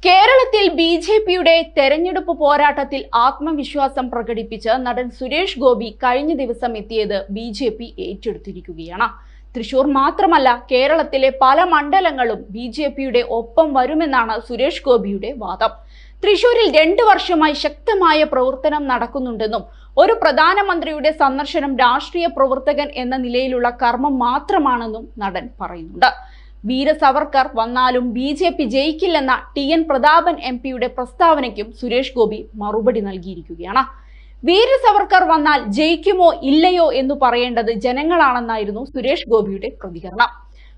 കേരളത്തിൽ ബി.ജെ.പിയുടെ തെരഞ്ഞെടുപ്പ് പോരാട്ടത്തിൽ ആത്മവിശ്വാസം പ്രകടിപ്പിച്ച് നടൻ സുരേഷ് ഗോപി കഴിഞ്ഞ ദിവസം എത്തിയത് ബി.ജെ.പി ഏറ്റെടുത്തിരിക്കുകയാണ്. തൃശൂർ മാത്രമല്ല, കേരളത്തിലെ പല മണ്ഡലങ്ങളും ബി.ജെ.പിയുടെ ഒപ്പം വരുമെന്നാണ് സുരേഷ് ഗോപിയുടെ വാദം. തൃശൂരിൽ 2 വർഷമായി ശക്തമായ പ്രവർത്തനം നടക്കുന്നുണ്ടെന്നും ഒരു പ്രധാനമന്ത്രിയുടെ സന്ദർശനം രാഷ്ട്രീയ പ്രവർത്തകൻ എന്ന നിലയിലുള്ള കർമ്മം മാത്രമാണെന്നും നടൻ പറയുന്നുണ്ട്. വീര സവർക്കർ വന്നാലും ബി.ജെ.പി ജയിക്കില്ലെന്ന ടി.എൻ. പ്രതാപൻ എം.പിയുടെ പ്രസ്താവനയ്ക്കും സുരേഷ് ഗോപി മറുപടി നൽകിയിരിക്കുകയാണ്. വീര സവർക്കർ വന്നാൽ ജയിക്കുമോ ഇല്ലയോ എന്ന് പറയേണ്ടത് ജനങ്ങളാണെന്നായിരുന്നു സുരേഷ് ഗോപിയുടെ പ്രതികരണം.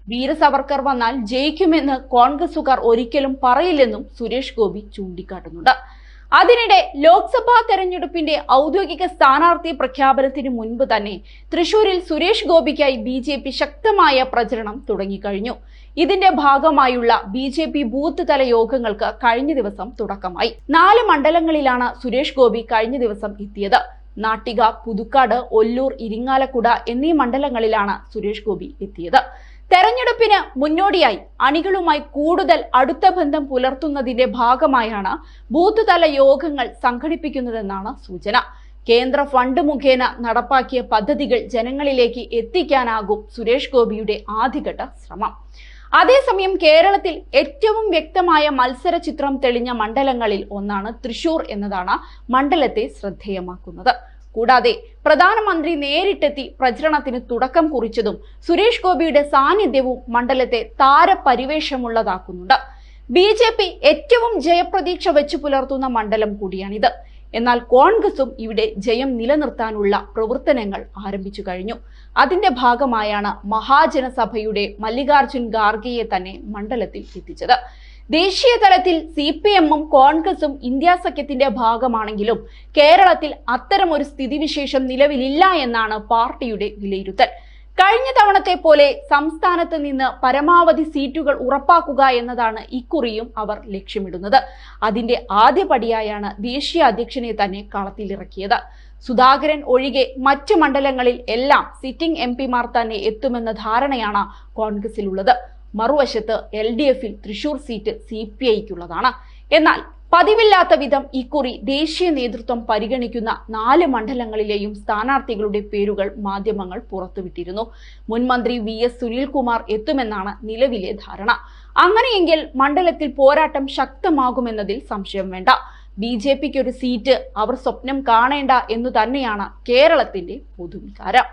വീര സവർക്കർ വന്നാൽ ജയിക്കുമെന്ന് കോൺഗ്രസുകാർ ഒരിക്കലും പറയില്ലെന്നും സുരേഷ് ഗോപി ചൂണ്ടിക്കാട്ടുന്നുണ്ട്. അതിനിടെ ലോക്സഭാ തെരഞ്ഞെടുപ്പിന്റെ ഔദ്യോഗിക സ്ഥാനാർത്ഥി പ്രഖ്യാപനത്തിന് മുൻപ് തന്നെ തൃശൂരിൽ സുരേഷ് ഗോപിക്കായി ബി.ജെ.പി ശക്തമായ പ്രചരണം തുടങ്ങിക്കഴിഞ്ഞു. ഇതിന്റെ ഭാഗമായുള്ള ബി.ജെ.പി ബൂത്ത് തല യോഗങ്ങൾക്ക് കഴിഞ്ഞ ദിവസം തുടക്കമായി. 4 മണ്ഡലങ്ങളിലാണ് സുരേഷ് ഗോപി കഴിഞ്ഞ ദിവസം എത്തിയത്. നാട്ടിക, പുതുക്കാട്, ഒല്ലൂർ, ഇരിങ്ങാലക്കുട എന്നീ മണ്ഡലങ്ങളിലാണ് സുരേഷ് ഗോപി എത്തിയത്. തെരഞ്ഞെടുപ്പിന് മുന്നോടിയായി അണികളുമായി കൂടുതൽ അടുത്ത ബന്ധം പുലർത്തുന്നതിന്റെ ഭാഗമായാണ് ബൂത്ത് തല യോഗങ്ങൾ സംഘടിപ്പിക്കുന്നതെന്നാണ് സൂചന. കേന്ദ്ര ഫണ്ട് മുഖേന നടപ്പാക്കിയ പദ്ധതികൾ ജനങ്ങളിലേക്ക് എത്തിക്കാനാകും സുരേഷ് ഗോപിയുടെ ആദ്യഘട്ട ശ്രമം. അതേസമയം കേരളത്തിൽ ഏറ്റവും വ്യക്തമായ മത്സര ചിത്രം തെളിഞ്ഞ മണ്ഡലങ്ങളിൽ ഒന്നാണ് തൃശൂർ എന്നതാണ് മണ്ഡലത്തെ ശ്രദ്ധേയമാക്കുന്നത്. കൂടാതെ പ്രധാനമന്ത്രി നേരിട്ടെത്തി പ്രചരണത്തിന് തുടക്കം കുറിച്ചതും സുരേഷ് ഗോപിയുടെ സാന്നിധ്യവും മണ്ഡലത്തെ താരപരിവേഷമുള്ളതാക്കുന്നുണ്ട്. ബി.ജെ.പി ഏറ്റവും ജയപ്രതീക്ഷ വെച്ചു പുലർത്തുന്ന മണ്ഡലം കൂടിയാണിത്. എന്നാൽ കോൺഗ്രസും ഇവിടെ ജയം നിലനിർത്താനുള്ള പ്രവർത്തനങ്ങൾ ആരംഭിച്ചു കഴിഞ്ഞു. അതിന്റെ ഭാഗമായാണ് മഹാജനസഭയുടെ മല്ലികാർജുൻ ഖാർഗെയെ തന്നെ മണ്ഡലത്തിൽ എത്തിച്ചത്. ദേശീയ തലത്തിൽ CPM-ഉം കോൺഗ്രസും ഇന്ത്യ സഖ്യത്തിന്റെ ഭാഗമാണെങ്കിലും കേരളത്തിൽ അത്തരമൊരു സ്ഥിതിവിശേഷം നിലവിലില്ല എന്നാണ് പാർട്ടിയുടെ വിലയിരുത്തൽ. കഴിഞ്ഞ തവണത്തെ പോലെ സംസ്ഥാനത്ത് നിന്ന് പരമാവധി സീറ്റുകൾ ഉറപ്പാക്കുക എന്നതാണ് ഇക്കുറിയും അവർ ലക്ഷ്യമിടുന്നത്. അതിന്റെ ആദ്യപടിയായാണ് ദേശീയ അധ്യക്ഷനെ തന്നെ കളത്തിലിറക്കിയത്. സുധാകരൻ ഒഴികെ മറ്റ് മണ്ഡലങ്ങളിൽ എല്ലാം സിറ്റിംഗ് MP-മാർ തന്നെ എത്തുമെന്ന ധാരണയാണ് കോൺഗ്രസിലുള്ളത്. മറുവശത്ത് LDF-ൽ തൃശൂർ സീറ്റ് CPI-ക്കുള്ളതാണ്. എന്നാൽ പതിവില്ലാത്ത വിധം ഇക്കുറി ദേശീയ നേതൃത്വം പരിഗണിക്കുന്ന 4 മണ്ഡലങ്ങളിലെയും സ്ഥാനാർത്ഥികളുടെ പേരുകൾ മാധ്യമങ്ങൾ പുറത്തുവിട്ടിരുന്നു. മുൻ മന്ത്രി VS സുനിൽകുമാർ എത്തുമെന്നാണ് നിലവിലെ ധാരണ. അങ്ങനെയെങ്കിൽ മണ്ഡലത്തിൽ പോരാട്ടം ശക്തമാകുമെന്നതിൽ സംശയം വേണ്ട. ബി.ജെ.പിക്ക് ഒരു സീറ്റ് അവർ സ്വപ്നം കാണേണ്ട എന്നു തന്നെയാണ് കേരളത്തിന്റെ പൊതുവികാരം.